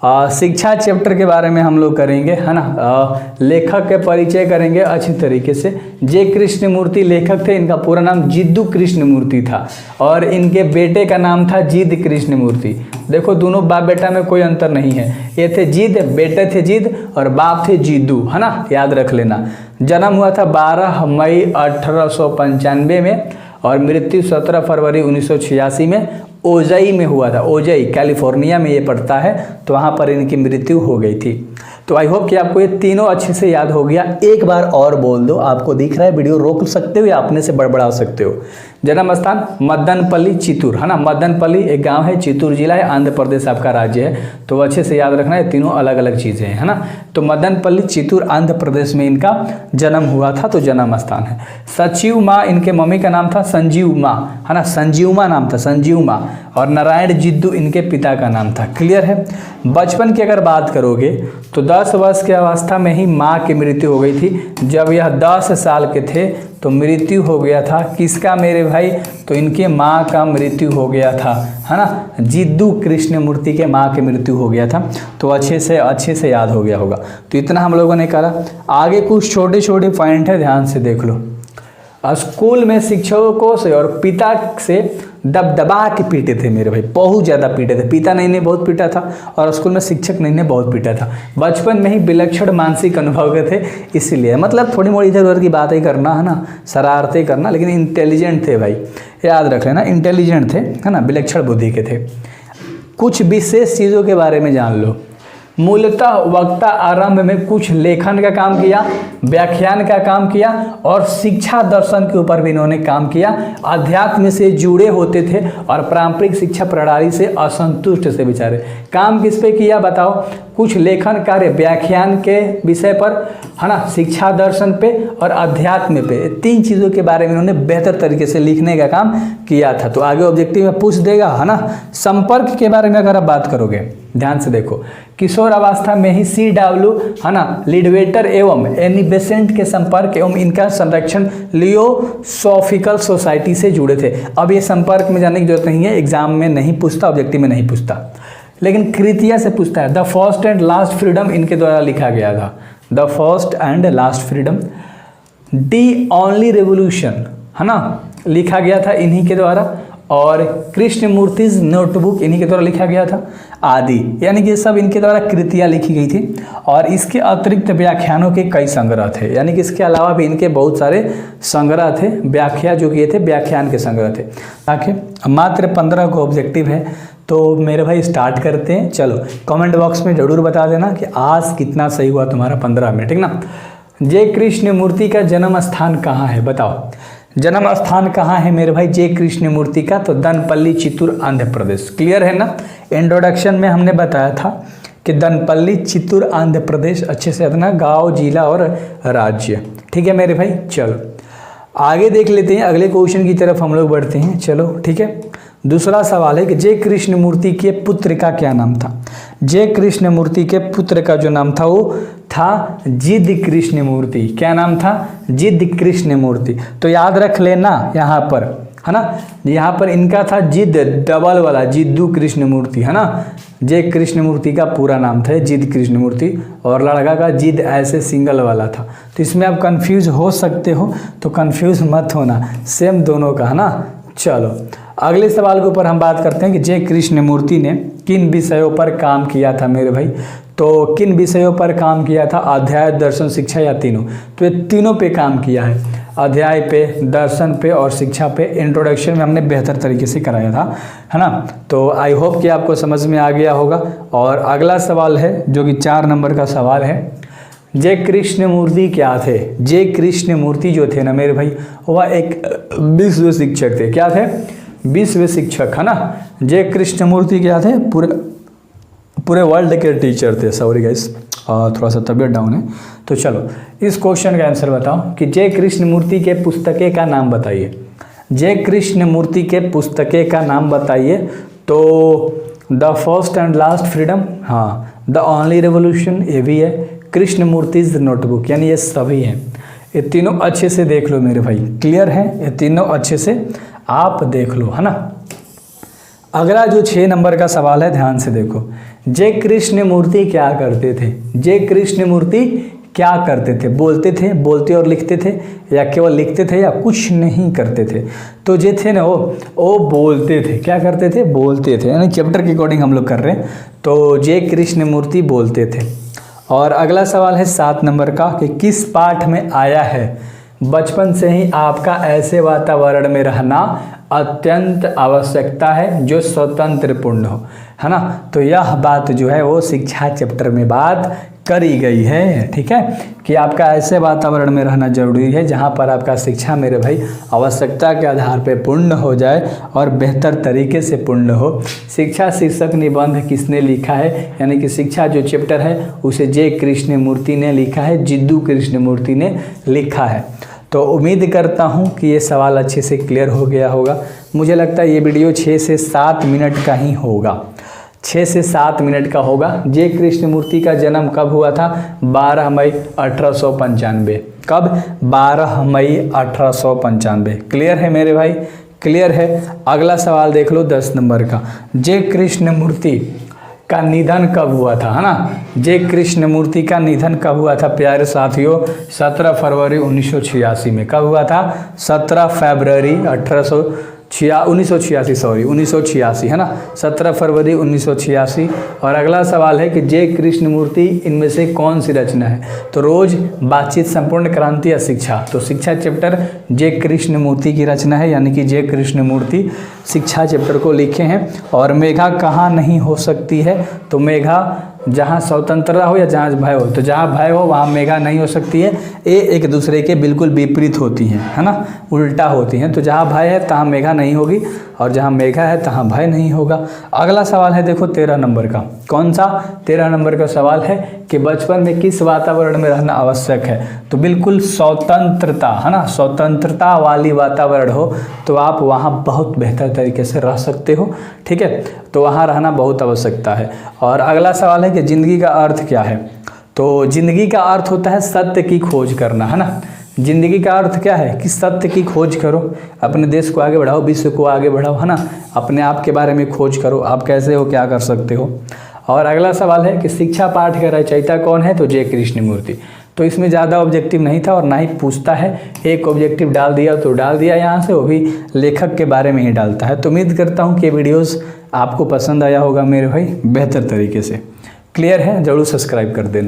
शिक्षा चैप्टर के बारे में हम लोग करेंगे, है ना। लेखक के परिचय करेंगे अच्छी तरीके से। जे कृष्णमूर्ति लेखक थे, इनका पूरा नाम जिद्दू कृष्णमूर्ति था और इनके बेटे का नाम था जिद कृष्णमूर्ति। देखो दोनों बाप बेटा में कोई अंतर नहीं है, ये थे जिद, बेटे थे जिद और बाप थे जिद्दू, है ना, याद रख लेना। जन्म हुआ था 12 मई 1895 में और मृत्यु 17 फरवरी 1986 में ओजई में हुआ था। ओजई कैलिफोर्निया में ये पड़ता है, तो वहाँ पर इनकी मृत्यु हो गई थी। तो आई होप कि आपको ये तीनों अच्छे से याद हो गया। एक बार और बोल दो, आपको दिख रहा है, वीडियो रोक सकते हो या अपने से बड़बड़ा सकते हो। जन्म स्थान मदनपल्ली चित्तूर, है ना। मदनपल्ली एक गांव है, चित्तूर जिला है, आंध्र प्रदेश आपका राज्य है। तो अच्छे से याद रखना है, तीनों अलग अलग चीज़ें हैं, है ना। तो मदनपल्ली चित्तूर आंध्र प्रदेश में इनका जन्म हुआ था, तो जन्म स्थान है। सचिव माँ, इनके मम्मी का नाम था संजीव माँ, है ना, संजीव माँ नाम था, संजीव माँ। और नारायण जिद्दू इनके पिता का नाम था। क्लियर है। बचपन की अगर बात करोगे तो 10 वर्ष की अवस्था में ही माँ की मृत्यु हो गई थी। जब यह 10 साल के थे तो मृत्यु हो गया था किसका मेरे भाई, तो इनके माँ का मृत्यु हो गया था, है ना। जिद्दू कृष्णमूर्ति के माँ की मृत्यु हो गया था। तो अच्छे से याद हो गया होगा। तो इतना हम लोगों ने करा। आगे कुछ छोटे छोटे पॉइंट है, ध्यान से देख लो। स्कूल में शिक्षकों से और पिता से दबदबा के पीटे थे मेरे भाई, बहुत ज़्यादा पीटे थे। पिता ने इन्हें बहुत पीटा था और स्कूल में शिक्षक ने इन्हें बहुत पीटा था। बचपन में ही विलक्षण मानसिक अनुभव के थे, इसीलिए मतलब थोड़ी मोड़ी इधर उधर की बातें करना, है ना, शरारतें करना, लेकिन इंटेलिजेंट थे भाई, याद रख लेना, इंटेलिजेंट थे, है ना, विलक्षण बुद्धि के थे। कुछ विशेष चीज़ों के बारे में जान लो। मूलतः वक्ता आरंभ में कुछ लेखन का काम किया, व्याख्यान का काम किया और शिक्षा दर्शन के ऊपर भी इन्होंने काम किया। अध्यात्म से जुड़े होते थे और पारंपरिक शिक्षा प्रणाली से असंतुष्ट से बेचारे। काम किस पे किया बताओ? कुछ लेखन कार्य व्याख्यान के विषय पर, है ना, शिक्षा दर्शन पे और अध्यात्म पे, 3 चीज़ों के बारे में इन्होंने बेहतर तरीके से लिखने का काम किया था। तो आगे ऑब्जेक्टिव में पूछ देगा, है ना। संपर्क के बारे में अगर आप बात करोगे, ध्यान से देखो, किशोर अवस्था में ही CW, है ना, लिडवेटर एवं एनी बेसेंट के संपर्क एवं इनका संरक्षण लियोसॉफिकल सोसाइटी से जुड़े थे। अब ये संपर्क में जाने की जरूरत नहीं है, एग्जाम में नहीं पूछता, ऑब्जेक्टिव में नहीं पूछता, लेकिन कृतिया से पूछता है। The first and last freedom इनके द्वारा लिखा गया था। The first and last freedom, the only revolution, है ना, लिखा गया था इन्हीं के द्वारा। और कृष्णमूर्तिज नोटबुक इन्हीं के द्वारा लिखा गया था आदि, यानी कि ये सब इनके द्वारा कृतियाँ लिखी गई थी। और इसके अतिरिक्त व्याख्यानों के कई संग्रह थे, यानी कि इसके अलावा भी इनके बहुत सारे संग्रह थे, व्याख्या जो किए थे, व्याख्यान के संग्रह थे। ताकि मात्र 15 को ऑब्जेक्टिव है। तो मेरे भाई स्टार्ट करते हैं। चलो कमेंट बॉक्स में ज़रूर बता देना कि आज कितना सही हुआ तुम्हारा 15 में, ठीक ना। जे कृष्णमूर्ति का जन्म स्थान कहाँ है बताओ? जन्म स्थान कहाँ है मेरे भाई जे कृष्णमूर्ति का? तो दनपल्ली चित्तूर आंध्र प्रदेश। क्लियर है ना। इंट्रोडक्शन में हमने बताया था कि दनपल्ली चित्तूर आंध्र प्रदेश, अच्छे से अपना गांव, जिला और राज्य, ठीक है मेरे भाई। चलो आगे देख लेते हैं, अगले क्वेश्चन की तरफ हम लोग बढ़ते हैं। चलो ठीक है। दूसरा सवाल है कि जे कृष्णमूर्ति के पुत्र का क्या नाम था? जे कृष्णमूर्ति के पुत्र का जो नाम था वो था जिद कृष्णमूर्ति। क्या नाम था? जिद कृष्णमूर्ति। तो याद रख लेना यहाँ पर, है ना, यहाँ पर इनका था जिद डबल वाला, जिद्दू कृष्णमूर्ति, है ना। जे कृष्णमूर्ति का पूरा नाम था जिद कृष्णमूर्ति और लड़का का जिद ऐसे सिंगल वाला था। तो इसमें आप कंफ्यूज हो सकते हो, तो कंफ्यूज मत होना, सेम दोनों का, है ना। चलो अगले सवाल के ऊपर हम बात करते हैं कि जे कृष्णमूर्ति ने किन विषयों पर काम किया था मेरे भाई? तो किन विषयों पर काम किया था? अध्याय, दर्शन, शिक्षा या तीनों? तो ये तीनों पे काम किया है, अध्याय पे, दर्शन पे और शिक्षा पे। इंट्रोडक्शन में हमने बेहतर तरीके से कराया था, है ना। तो आई होप कि आपको समझ में आ गया होगा। और अगला सवाल है जो कि 4 नंबर का सवाल है, जे कृष्णमूर्ति क्या थे? जे कृष्णमूर्ति जो थे ना मेरे भाई, वह एक विश्व शिक्षक थे। क्या थे? विश्व शिक्षक, है ना। जे कृष्णमूर्ति क्या थे? पूरे वर्ल्ड के टीचर थे। सॉरी गाइस, थोड़ा सा तबीयत डाउन है। तो चलो इस क्वेश्चन का आंसर बताओ कि जे कृष्णमूर्ति के पुस्तके का नाम बताइए। जे कृष्णमूर्ति के पुस्तके का नाम बताइए। तो the first and last freedom, हाँ, द ओनली रेवोल्यूशन, ये भी है, कृष्णमूर्तिज नोटबुक, यानी ये सभी हैं। ये तीनों अच्छे से देख लो मेरे भाई, क्लियर है? ये तीनों अच्छे से आप देख लो, है ना। अगला जो 6 नंबर का सवाल है, ध्यान से देखो। जय कृष्ण मूर्ति क्या करते थे? जय कृष्ण मूर्ति क्या करते थे? बोलते और लिखते थे, या केवल लिखते थे, या कुछ नहीं करते थे? तो जो थे ना वो बोलते थे। क्या करते थे? बोलते थे। यानी चैप्टर के अकॉर्डिंग हम लोग कर रहे हैं। तो जय कृष्ण मूर्ति बोलते थे। और अगला सवाल है 7 नंबर का कि किस पाठ में आया है बचपन से ही आपका ऐसे वातावरण में रहना अत्यंत आवश्यकता है जो स्वतंत्र पूर्ण हो, है ना। तो यह बात जो है वो शिक्षा चैप्टर में बात करी गई है, ठीक है, कि आपका ऐसे वातावरण में रहना जरूरी है जहाँ पर आपका शिक्षा मेरे भाई आवश्यकता के आधार पर पूर्ण हो जाए और बेहतर तरीके से पूर्ण हो। शिक्षा शीर्षक निबंध किसने लिखा है? यानी कि शिक्षा जो चैप्टर है उसे जय कृष्ण मूर्ति ने लिखा है, जिद्दू कृष्ण मूर्ति ने लिखा है। तो उम्मीद करता हूँ कि ये सवाल अच्छे से क्लियर हो गया होगा। मुझे लगता है ये वीडियो 6 से 7 मिनट का ही होगा, 6 से 7 मिनट का होगा। जय कृष्ण मूर्ति का जन्म कब हुआ था? 12 मई 1895। कब? 12 मई 1895। क्लियर है मेरे भाई? क्लियर है। अगला सवाल देख लो 10 नंबर का। जय कृष्ण मूर्ति का निधन कब हुआ था, है ना। जय कृष्ण मूर्ति का निधन कब हुआ था प्यारे साथियों? 17 फरवरी 1986 में। कब हुआ था? 17 फरवरी 1986, है ना। 17 फरवरी 1986। और अगला सवाल है कि जय कृष्ण मूर्ति इनमें से कौन सी रचना है? तो रोज, बातचीत, संपूर्ण क्रांति या शिक्षा? तो शिक्षा चैप्टर जय कृष्ण मूर्ति की रचना है, यानी कि जय कृष्ण मूर्ति शिक्षा चैप्टर को लिखे हैं। और मेघा कहाँ नहीं हो सकती है? तो मेघा जहाँ स्वतंत्रता हो या जहाँ भय हो, तो जहाँ भय हो वहाँ मेघा नहीं हो सकती है। ये एक दूसरे के बिल्कुल विपरीत होती हैं, है ना, उल्टा होती हैं। तो जहाँ भय है तहाँ मेघा नहीं होगी, और जहाँ मेघा है तहाँ भय नहीं होगा। अगला सवाल है देखो 13 नंबर का। कौन सा? 13 नंबर का सवाल है कि बचपन में किस वातावरण में रहना आवश्यक है? तो बिल्कुल स्वतंत्रता, है ना, स्वतंत्रता वाली वातावरण हो तो आप वहाँ बहुत बेहतर तरीके से रह सकते हो, ठीक है। तो वहाँ रहना बहुत आवश्यकता है। और अगला सवाल है कि ज़िंदगी का अर्थ क्या है? तो ज़िंदगी का अर्थ होता है सत्य की खोज करना, है ना। ज़िंदगी का अर्थ क्या है? कि सत्य की खोज करो, अपने देश को आगे बढ़ाओ, विश्व को आगे बढ़ाओ, है ना। अपने आप के बारे में खोज करो, आप कैसे हो, क्या कर सकते हो। और अगला सवाल है कि शिक्षा पाठ का रचयिता कौन है? तो जय कृष्ण मूर्ति। तो इसमें ज़्यादा ऑब्जेक्टिव नहीं था और ना ही पूछता है। एक ऑब्जेक्टिव डाल दिया तो डाल दिया यहाँ से, वो भी लेखक के बारे में ही डालता है। तो उम्मीद करता हूँ कि वीडियोज़ आपको पसंद आया होगा मेरे भाई, बेहतर तरीके से। क्लियर है? ज़रूर सब्सक्राइब कर देना।